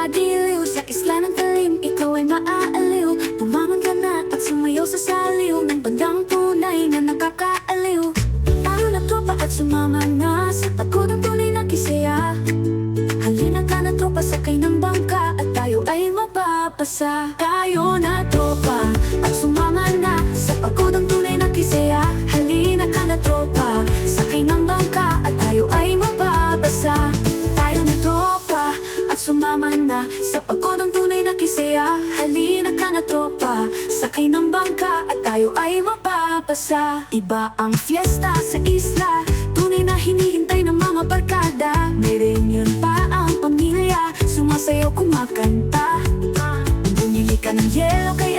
magdadiliw sa isla ng talim, ikaw ay maaaliw. Bumangon ka na at sumayaw sa saliw ng bandang tunay na nakakaaliw. Taro na tropa at sumama na sa pagodang tunay na kisaya. Halina ka na tropa, sakay ng bangka at tayo ay mapapasa. Tayo na tropa at sumama na sa pagodang tunay na kisaya. Halina ka na tropa, sakay ng bangka at tayo ay mapapasa. Tayo na tropa at sumama na sa pagodang tunay na kisaya. Halina ka na tropa, sakay ng bangka at tayo ay mapapasa. Iba ang fiesta sa isla, tunay na hinihintay ng mga barkada. May reunion pa ang pamilya, sumasayaw kumakanta. Bumili ka ng yelo kaya